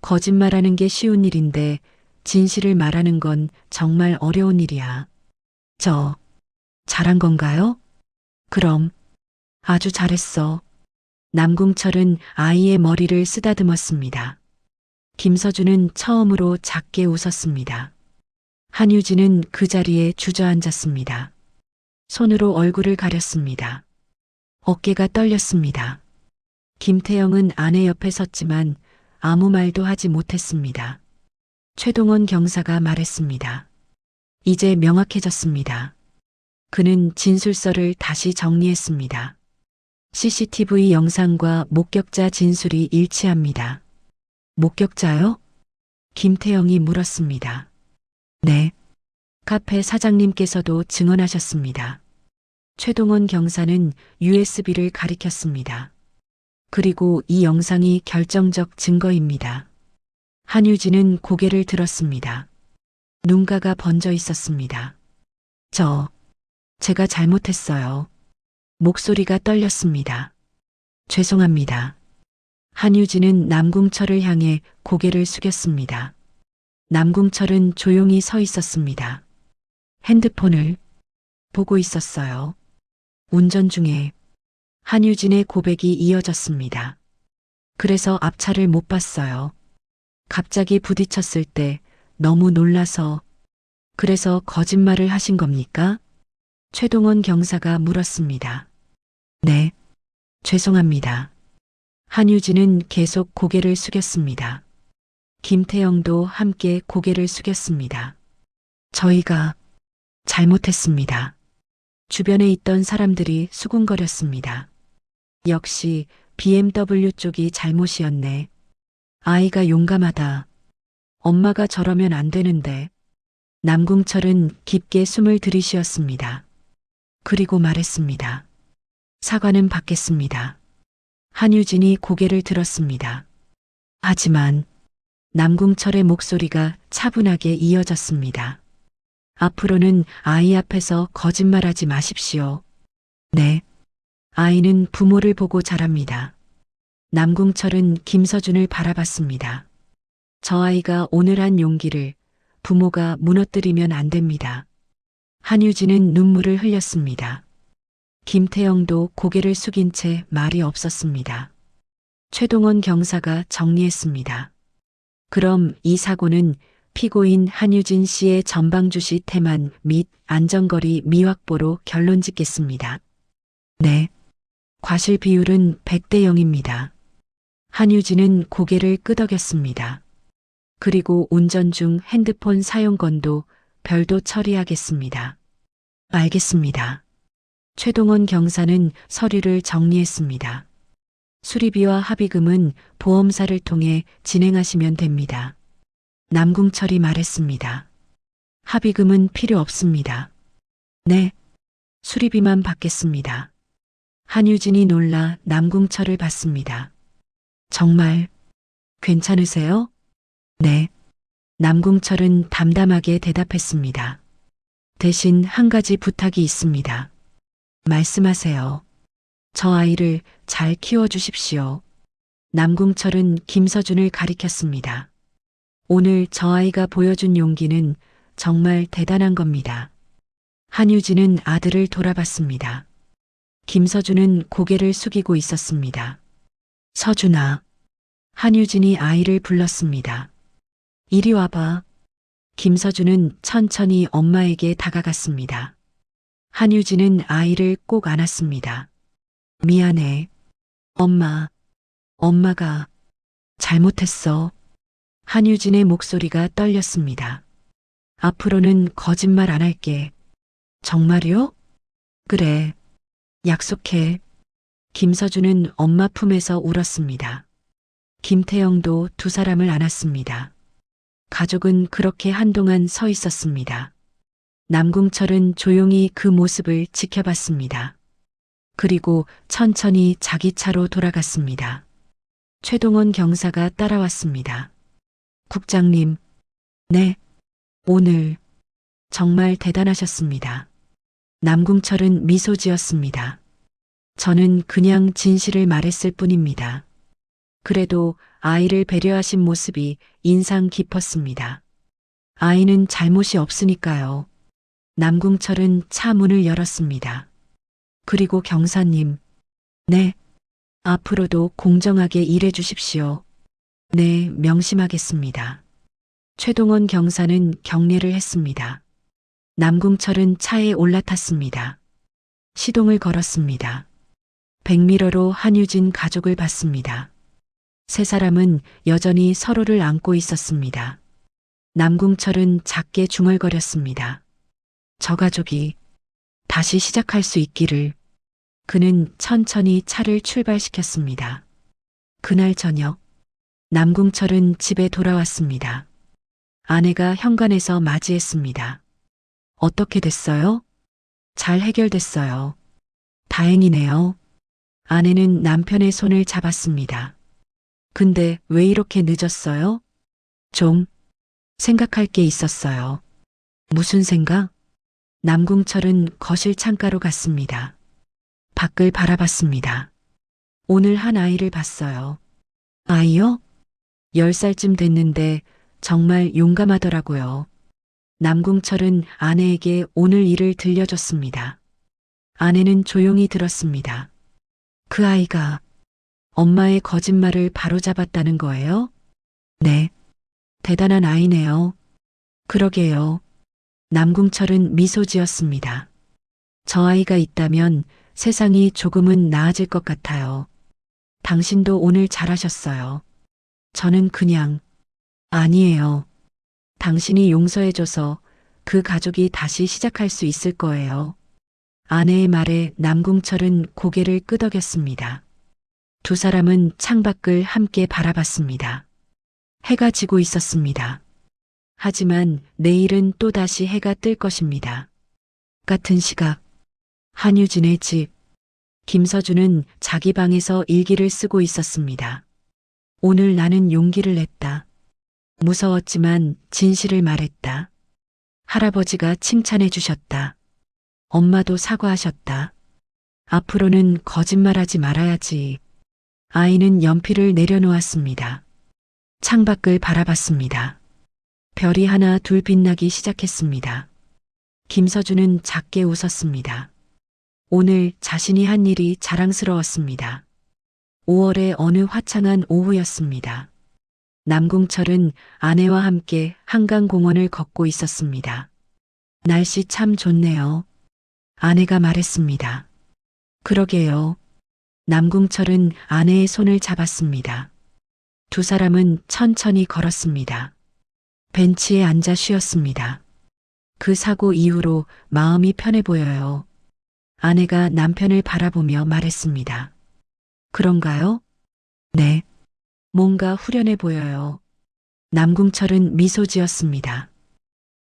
거짓말하는 게 쉬운 일인데 진실을 말하는 건 정말 어려운 일이야. 저, 잘한 건가요? 그럼, 아주 잘했어. 남궁철은 아이의 머리를 쓰다듬었습니다. 김서준은 처음으로 작게 웃었습니다. 한유진은 그 자리에 주저앉았습니다. 손으로 얼굴을 가렸습니다. 어깨가 떨렸습니다. 김태영은 아내 옆에 섰지만 아무 말도 하지 못했습니다. 최동원 경사가 말했습니다. 이제 명확해졌습니다. 그는 진술서를 다시 정리했습니다. CCTV 영상과 목격자 진술이 일치합니다. 목격자요? 김태영이 물었습니다. 네. 카페 사장님께서도 증언하셨습니다. 최동원 경사는 USB를 가리켰습니다. 그리고 이 영상이 결정적 증거입니다. 한유진은 고개를 들었습니다. 눈가가 번져 있었습니다. 제가 잘못했어요. 목소리가 떨렸습니다. 죄송합니다. 한유진은 남궁철을 향해 고개를 숙였습니다. 남궁철은 조용히 서 있었습니다. 핸드폰을 보고 있었어요. 운전 중에 한유진의 고백이 이어졌습니다. 그래서 앞차를 못 봤어요. 갑자기 부딪혔을 때 너무 놀라서. 그래서 거짓말을 하신 겁니까? 최동원 경사가 물었습니다. 네, 죄송합니다. 한유진은 계속 고개를 숙였습니다. 김태영도 함께 고개를 숙였습니다. 저희가 잘못했습니다. 주변에 있던 사람들이 수군거렸습니다. 역시 BMW 쪽이 잘못이었네. 아이가 용감하다. 엄마가 저러면 안 되는데. 남궁철은 깊게 숨을 들이쉬었습니다. 그리고 말했습니다. 사과는 받겠습니다. 한유진이 고개를 들었습니다. 하지만 남궁철의 목소리가 차분하게 이어졌습니다. 앞으로는 아이 앞에서 거짓말하지 마십시오. 네. 아이는 부모를 보고 자랍니다. 남궁철은 김서준을 바라봤습니다. 저 아이가 오늘 한 용기를 부모가 무너뜨리면 안 됩니다. 한유진은 눈물을 흘렸습니다. 김태영도 고개를 숙인 채 말이 없었습니다. 최동원 경사가 정리했습니다. 그럼 이 사고는 피고인 한유진 씨의 전방주시 태만 및 안전거리 미확보로 결론 짓겠습니다. 네. 과실 비율은 100대 0입니다. 한유진은 고개를 끄덕였습니다. 그리고 운전 중 핸드폰 사용건도 별도 처리하겠습니다. 알겠습니다. 최동원 경사는 서류를 정리했습니다. 수리비와 합의금은 보험사를 통해 진행하시면 됩니다. 남궁철이 말했습니다. 합의금은 필요 없습니다. 네. 수리비만 받겠습니다. 한유진이 놀라 남궁철을 봤습니다. 정말 괜찮으세요? 네. 남궁철은 담담하게 대답했습니다. 대신 한 가지 부탁이 있습니다. 말씀하세요. 저 아이를 잘 키워주십시오. 남궁철은 김서준을 가리켰습니다. 오늘 저 아이가 보여준 용기는 정말 대단한 겁니다. 한유진은 아들을 돌아봤습니다. 김서준은 고개를 숙이고 있었습니다. 서준아. 한유진이 아이를 불렀습니다. 이리 와봐. 김서준은 천천히 엄마에게 다가갔습니다. 한유진은 아이를 꼭 안았습니다. 미안해. 엄마가 잘못했어. 한유진의 목소리가 떨렸습니다. 앞으로는 거짓말 안 할게. 정말요? 그래. 약속해. 김서준은 엄마 품에서 울었습니다. 김태영도 두 사람을 안았습니다. 가족은 그렇게 한동안 서 있었습니다. 남궁철은 조용히 그 모습을 지켜봤습니다. 그리고 천천히 자기 차로 돌아갔습니다. 최동원 경사가 따라왔습니다. 국장님, 네, 오늘 정말 대단하셨습니다. 남궁철은 미소 지었습니다. 저는 그냥 진실을 말했을 뿐입니다. 그래도 아이를 배려하신 모습이 인상 깊었습니다. 아이는 잘못이 없으니까요. 남궁철은 차 문을 열었습니다. 그리고 경사님, 네, 앞으로도 공정하게 일해 주십시오. 네, 명심하겠습니다. 최동원 경사는 경례를 했습니다. 남궁철은 차에 올라탔습니다. 시동을 걸었습니다. 백미러로 한유진 가족을 봤습니다. 세 사람은 여전히 서로를 안고 있었습니다. 남궁철은 작게 중얼거렸습니다. 저 가족이 다시 시작할 수 있기를. 그는 천천히 차를 출발시켰습니다. 그날 저녁, 남궁철은 집에 돌아왔습니다. 아내가 현관에서 맞이했습니다. 어떻게 됐어요? 잘 해결됐어요. 다행이네요. 아내는 남편의 손을 잡았습니다. 근데 왜 이렇게 늦었어요? 좀 생각할 게 있었어요. 무슨 생각? 남궁철은 거실 창가로 갔습니다. 밖을 바라봤습니다. 오늘 한 아이를 봤어요. 아이요? 10살쯤 됐는데 정말 용감하더라고요. 남궁철은 아내에게 오늘 일을 들려줬습니다. 아내는 조용히 들었습니다. 그 아이가 엄마의 거짓말을 바로잡았다는 거예요? 네. 대단한 아이네요. 그러게요. 남궁철은 미소 지었습니다. 저 아이가 있다면 세상이 조금은 나아질 것 같아요. 당신도 오늘 잘하셨어요. 저는 그냥, 아니에요. 당신이 용서해줘서 그 가족이 다시 시작할 수 있을 거예요. 아내의 말에 남궁철은 고개를 끄덕였습니다. 두 사람은 창밖을 함께 바라봤습니다. 해가 지고 있었습니다. 하지만 내일은 또다시 해가 뜰 것입니다. 같은 시각, 한유진의 집, 김서준은 자기 방에서 일기를 쓰고 있었습니다. 오늘 나는 용기를 냈다. 무서웠지만 진실을 말했다. 할아버지가 칭찬해 주셨다. 엄마도 사과하셨다. 앞으로는 거짓말하지 말아야지. 아이는 연필을 내려놓았습니다. 창밖을 바라봤습니다. 별이 하나 둘 빛나기 시작했습니다. 김서준은 작게 웃었습니다. 오늘 자신이 한 일이 자랑스러웠습니다. 5월의 어느 화창한 오후였습니다. 남궁철은 아내와 함께 한강공원을 걷고 있었습니다. 날씨 참 좋네요. 아내가 말했습니다. 그러게요. 남궁철은 아내의 손을 잡았습니다. 두 사람은 천천히 걸었습니다. 벤치에 앉아 쉬었습니다. 그 사고 이후로 마음이 편해 보여요. 아내가 남편을 바라보며 말했습니다. 그런가요? 네. 뭔가 후련해 보여요. 남궁철은 미소 지었습니다.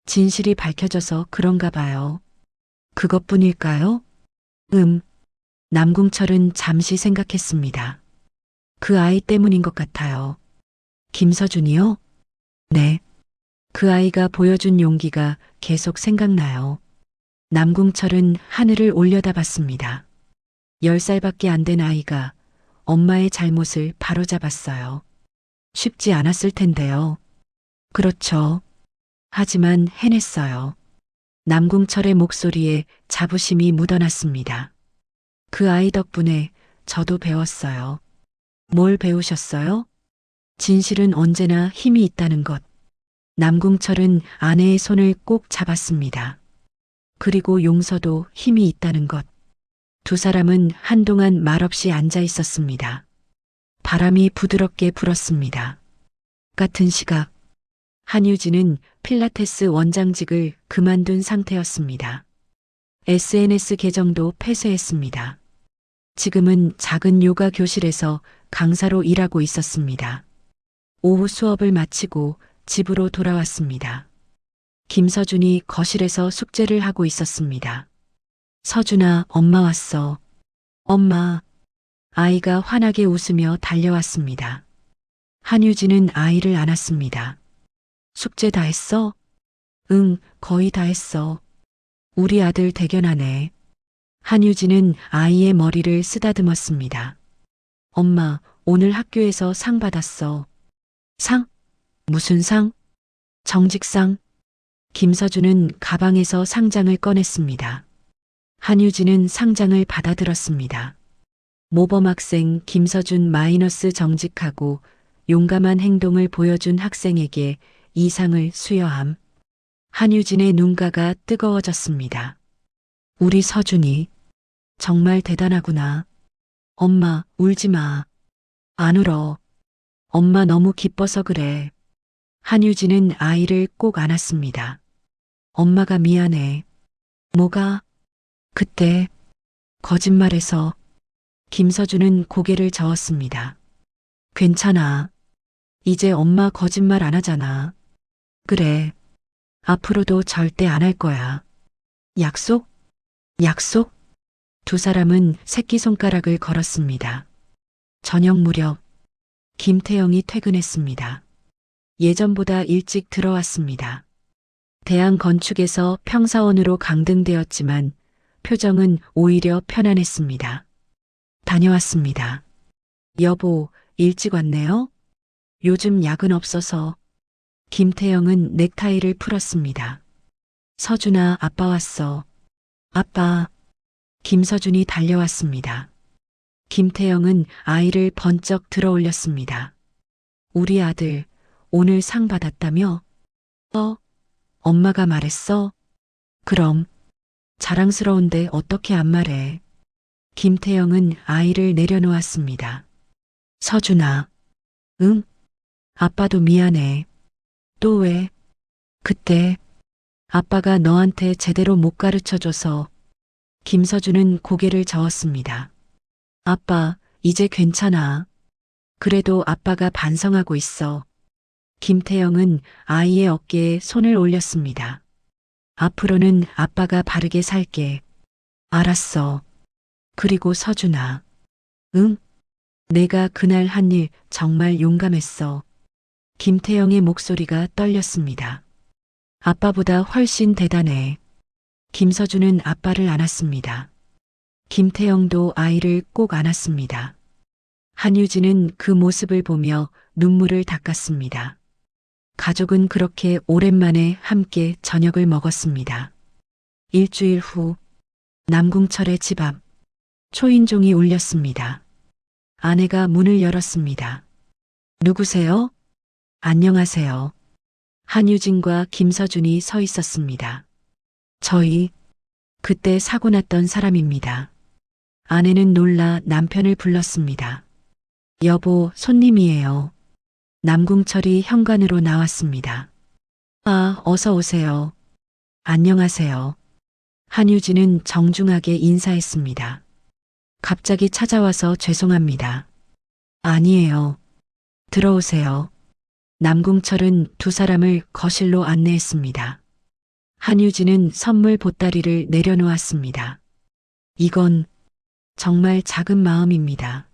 진실이 밝혀져서 그런가 봐요. 그것뿐일까요? 남궁철은 잠시 생각했습니다. 그 아이 때문인 것 같아요. 김서준이요? 네. 그 아이가 보여준 용기가 계속 생각나요. 남궁철은 하늘을 올려다봤습니다. 10살밖에 안 된 아이가 엄마의 잘못을 바로잡았어요. 쉽지 않았을 텐데요. 그렇죠. 하지만 해냈어요. 남궁철의 목소리에 자부심이 묻어났습니다. 그 아이 덕분에 저도 배웠어요. 뭘 배우셨어요? 진실은 언제나 힘이 있다는 것. 남궁철은 아내의 손을 꼭 잡았습니다. 그리고 용서도 힘이 있다는 것. 두 사람은 한동안 말없이 앉아 있었습니다. 바람이 부드럽게 불었습니다. 같은 시각. 한유진은 필라테스 원장직을 그만둔 상태였습니다. SNS 계정도 폐쇄했습니다. 지금은 작은 요가 교실에서 강사로 일하고 있었습니다. 오후 수업을 마치고 집으로 돌아왔습니다. 김서준이 거실에서 숙제를 하고 있었습니다. 서준아, 엄마 왔어. 엄마. 아이가 환하게 웃으며 달려왔습니다. 한유진은 아이를 안았습니다. 숙제 다 했어? 응, 거의 다 했어. 우리 아들 대견하네. 한유진은 아이의 머리를 쓰다듬었습니다. 엄마, 오늘 학교에서 상 받았어. 상? 무슨 상? 정직상. 김서준은 가방에서 상장을 꺼냈습니다. 한유진은 상장을 받아들었습니다. 모범학생 김서준 마이너스 정직하고 용감한 행동을 보여준 학생에게 이 상을 수여함. 한유진의 눈가가 뜨거워졌습니다. 우리 서준이 정말 대단하구나. 엄마, 울지 마. 안 울어. 엄마 너무 기뻐서 그래. 한유진은 아이를 꼭 안았습니다. 엄마가 미안해. 뭐가? 그때 거짓말해서. 김서준은 고개를 저었습니다. 괜찮아. 이제 엄마 거짓말 안 하잖아. 그래. 앞으로도 절대 안 할 거야. 약속? 약속? 두 사람은 새끼손가락을 걸었습니다. 저녁 무렵 김태영이 퇴근했습니다. 예전보다 일찍 들어왔습니다. 대한건축에서 평사원으로 강등되었지만 표정은 오히려 편안했습니다. 다녀왔습니다. 여보, 일찍 왔네요? 요즘 야근 없어서. 김태영은 넥타이를 풀었습니다. 서준아, 아빠 왔어. 아빠. 김서준이 달려왔습니다. 김태영은 아이를 번쩍 들어올렸습니다. 우리 아들, 오늘 상 받았다며? 엄마가 말했어? 그럼. 자랑스러운데 어떻게 안 말해? 김태영은 아이를 내려놓았습니다. 서준아. 응? 아빠도 미안해. 또 왜? 그때 아빠가 너한테 제대로 못 가르쳐줘서. 김서준은 고개를 저었습니다. 아빠, 이제 괜찮아. 그래도 아빠가 반성하고 있어. 김태영은 아이의 어깨에 손을 올렸습니다. 앞으로는 아빠가 바르게 살게. 알았어. 그리고 서준아. 응? 내가 그날 한 일 정말 용감했어. 김태영의 목소리가 떨렸습니다. 아빠보다 훨씬 대단해. 김서준은 아빠를 안았습니다. 김태영도 아이를 꼭 안았습니다. 한유진은 그 모습을 보며 눈물을 닦았습니다. 가족은 그렇게 오랜만에 함께 저녁을 먹었습니다. 일주일 후 남궁철의 집 앞 초인종이 울렸습니다. 아내가 문을 열었습니다. 누구세요? 안녕하세요. 한유진과 김서준이 서 있었습니다. 저희 그때 사고 났던 사람입니다. 아내는 놀라 남편을 불렀습니다. 여보, 손님이에요. 남궁철이 현관으로 나왔습니다. 아, 어서 오세요. 안녕하세요. 한유진은 정중하게 인사했습니다. 갑자기 찾아와서 죄송합니다. 아니에요. 들어오세요. 남궁철은 두 사람을 거실로 안내했습니다. 한유진은 선물 보따리를 내려놓았습니다. 이건 정말 작은 마음입니다.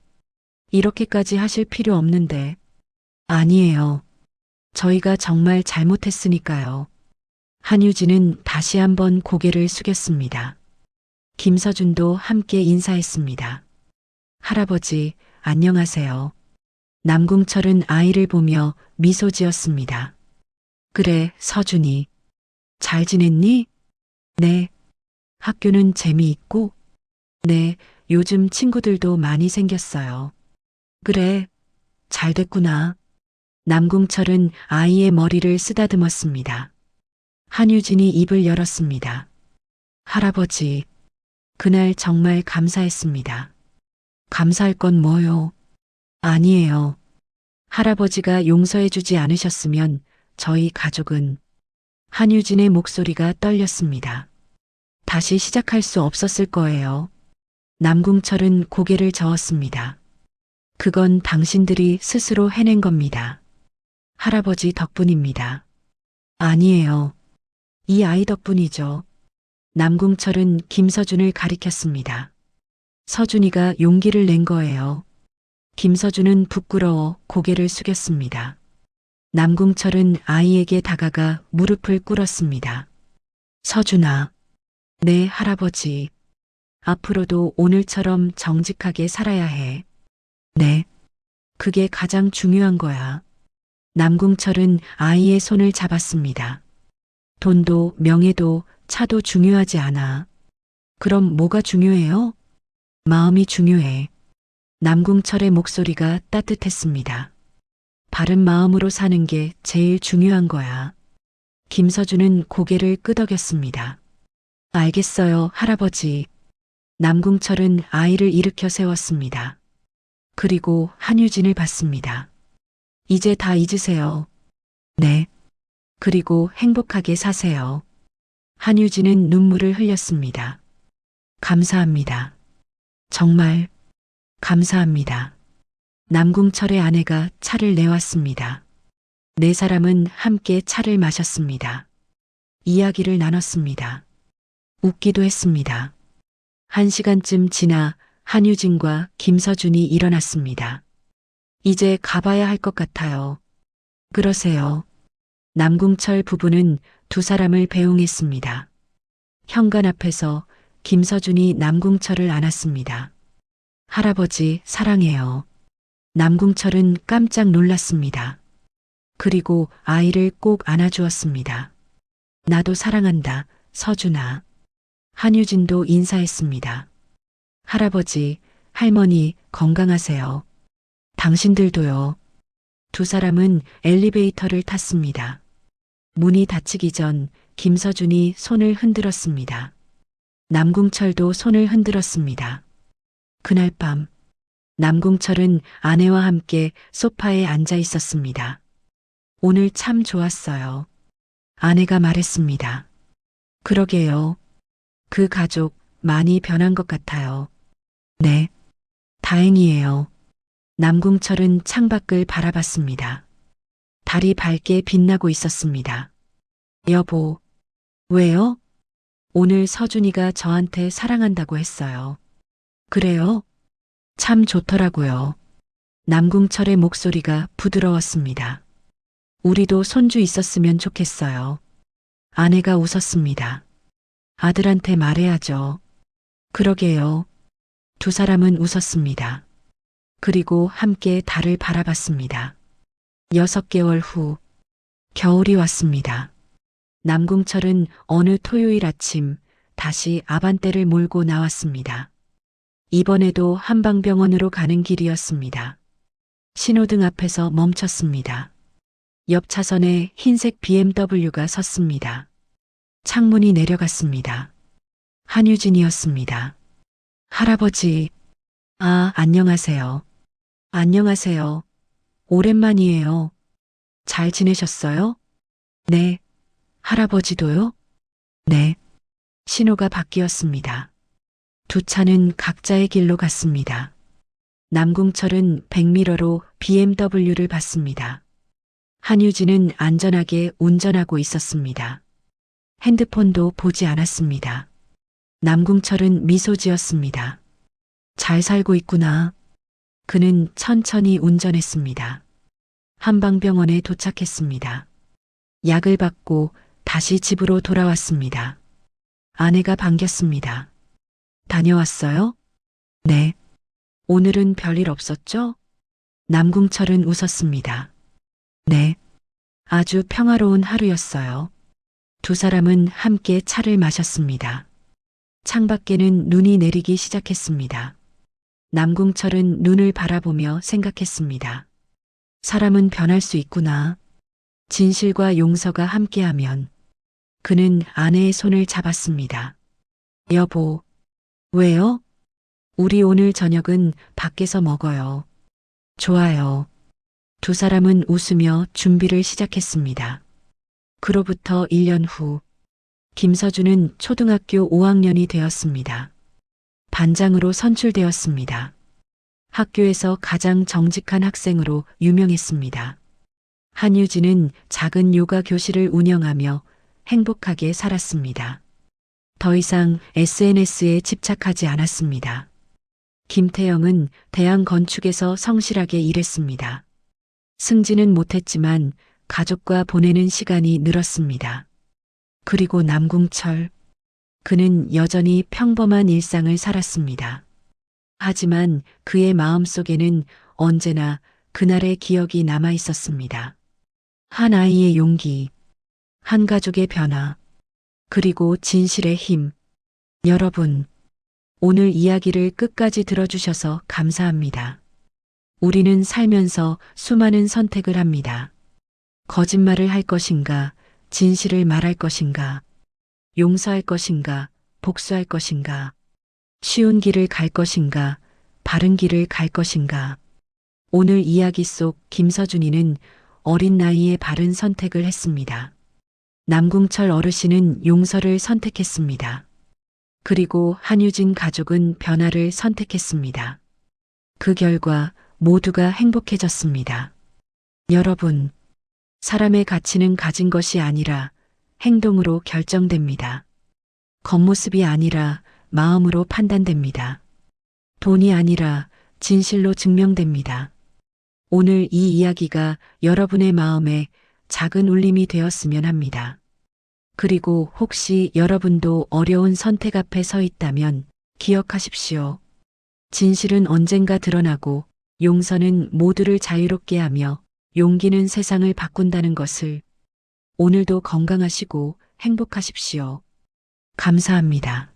이렇게까지 하실 필요 없는데. 아니에요. 저희가 정말 잘못했으니까요. 한유진은 다시 한번 고개를 숙였습니다. 김서준도 함께 인사했습니다. 할아버지, 안녕하세요. 남궁철은 아이를 보며 미소 지었습니다. 그래, 서준이. 잘 지냈니? 네. 학교는 재미있고? 네, 요즘 친구들도 많이 생겼어요. 그래, 잘 됐구나. 남궁철은 아이의 머리를 쓰다듬었습니다. 한유진이 입을 열었습니다. 할아버지, 그날 정말 감사했습니다. 감사할 건 뭐요? 아니에요. 할아버지가 용서해주지 않으셨으면 저희 가족은 한유진의 목소리가 떨렸습니다. 다시 시작할 수 없었을 거예요. 남궁철은 고개를 저었습니다. 그건 당신들이 스스로 해낸 겁니다. 할아버지 덕분입니다. 아니에요. 이 아이 덕분이죠. 남궁철은 김서준을 가리켰습니다. 서준이가 용기를 낸 거예요. 김서준은 부끄러워 고개를 숙였습니다. 남궁철은 아이에게 다가가 무릎을 꿇었습니다. 서준아. 네, 할아버지. 앞으로도 오늘처럼 정직하게 살아야 해. 네. 그게 가장 중요한 거야. 남궁철은 아이의 손을 잡았습니다. 돈도 명예도 차도 중요하지 않아. 그럼 뭐가 중요해요? 마음이 중요해. 남궁철의 목소리가 따뜻했습니다. 바른 마음으로 사는 게 제일 중요한 거야. 김서준은 고개를 끄덕였습니다. 알겠어요, 할아버지. 남궁철은 아이를 일으켜 세웠습니다. 그리고 한유진을 봤습니다. 이제 다 잊으세요. 네. 그리고 행복하게 사세요. 한유진은 눈물을 흘렸습니다. 감사합니다. 정말 감사합니다. 남궁철의 아내가 차를 내왔습니다. 네 사람은 함께 차를 마셨습니다. 이야기를 나눴습니다. 웃기도 했습니다. 1시간쯤 지나 한유진과 김서준이 일어났습니다. 이제 가봐야 할 것 같아요. 그러세요. 남궁철 부부는 두 사람을 배웅했습니다. 현관 앞에서 김서준이 남궁철을 안았습니다. 할아버지, 사랑해요. 남궁철은 깜짝 놀랐습니다. 그리고 아이를 꼭 안아주었습니다. 나도 사랑한다, 서준아. 한유진도 인사했습니다. 할아버지, 할머니, 건강하세요. 당신들도요. 두 사람은 엘리베이터를 탔습니다. 문이 닫히기 전 김서준이 손을 흔들었습니다. 남궁철도 손을 흔들었습니다. 그날 밤, 남궁철은 아내와 함께 소파에 앉아 있었습니다. 오늘 참 좋았어요. 아내가 말했습니다. 그러게요. 그 가족 많이 변한 것 같아요. 네. 다행이에요. 남궁철은 창밖을 바라봤습니다. 달이 밝게 빛나고 있었습니다. 여보. 왜요? 오늘 서준이가 저한테 사랑한다고 했어요. 그래요? 참 좋더라고요. 남궁철의 목소리가 부드러웠습니다. 우리도 손주 있었으면 좋겠어요. 아내가 웃었습니다. 아들한테 말해야죠. 그러게요. 두 사람은 웃었습니다. 그리고 함께 달을 바라봤습니다. 6개월 후, 겨울이 왔습니다. 남궁철은 어느 토요일 아침 다시 아반떼를 몰고 나왔습니다. 이번에도 한방병원으로 가는 길이었습니다. 신호등 앞에서 멈췄습니다. 옆 차선에 흰색 BMW가 섰습니다. 창문이 내려갔습니다. 한유진이었습니다. 할아버지. 아, 안녕하세요. 안녕하세요. 오랜만이에요. 잘 지내셨어요? 네. 할아버지도요? 네. 신호가 바뀌었습니다. 두 차는 각자의 길로 갔습니다. 남궁철은 백미러로 BMW를 봤습니다. 한유진은 안전하게 운전하고 있었습니다. 핸드폰도 보지 않았습니다. 남궁철은 미소 지었습니다. 잘 살고 있구나. 그는 천천히 운전했습니다. 한방병원에 도착했습니다. 약을 받고 다시 집으로 돌아왔습니다. 아내가 반겼습니다. 다녀왔어요? 네. 오늘은 별일 없었죠? 남궁철은 웃었습니다. 네. 아주 평화로운 하루였어요. 두 사람은 함께 차를 마셨습니다. 창밖에는 눈이 내리기 시작했습니다. 남궁철은 눈을 바라보며 생각했습니다. 사람은 변할 수 있구나. 진실과 용서가 함께하면. 그는 아내의 손을 잡았습니다. 여보. 왜요? 우리 오늘 저녁은 밖에서 먹어요. 좋아요. 두 사람은 웃으며 준비를 시작했습니다. 그로부터 1년 후, 김서준은 초등학교 5학년이 되었습니다. 반장으로 선출되었습니다. 학교에서 가장 정직한 학생으로 유명했습니다. 한유진은 작은 요가 교실을 운영하며 행복하게 살았습니다. 더 이상 SNS에 집착하지 않았습니다. 김태영은 대양 건축에서 성실하게 일했습니다. 승진은 못했지만 가족과 보내는 시간이 늘었습니다. 그리고 남궁철. 그는 여전히 평범한 일상을 살았습니다. 하지만 그의 마음속에는 언제나 그날의 기억이 남아 있었습니다. 한 아이의 용기, 한 가족의 변화, 그리고 진실의 힘. 여러분, 오늘 이야기를 끝까지 들어주셔서 감사합니다. 우리는 살면서 수많은 선택을 합니다. 거짓말을 할 것인가, 진실을 말할 것인가, 용서할 것인가, 복수할 것인가, 쉬운 길을 갈 것인가, 바른 길을 갈 것인가. 오늘 이야기 속 김서준이는 어린 나이에 바른 선택을 했습니다. 남궁철 어르신은 용서를 선택했습니다. 그리고 한유진 가족은 변화를 선택했습니다. 그 결과 모두가 행복해졌습니다. 여러분, 사람의 가치는 가진 것이 아니라 행동으로 결정됩니다. 겉모습이 아니라 마음으로 판단됩니다. 돈이 아니라 진실로 증명됩니다. 오늘 이 이야기가 여러분의 마음에 작은 울림이 되었으면 합니다. 그리고 혹시 여러분도 어려운 선택 앞에 서 있다면 기억하십시오. 진실은 언젠가 드러나고 용서는 모두를 자유롭게 하며 용기는 세상을 바꾼다는 것을. 오늘도 건강하시고 행복하십시오. 감사합니다.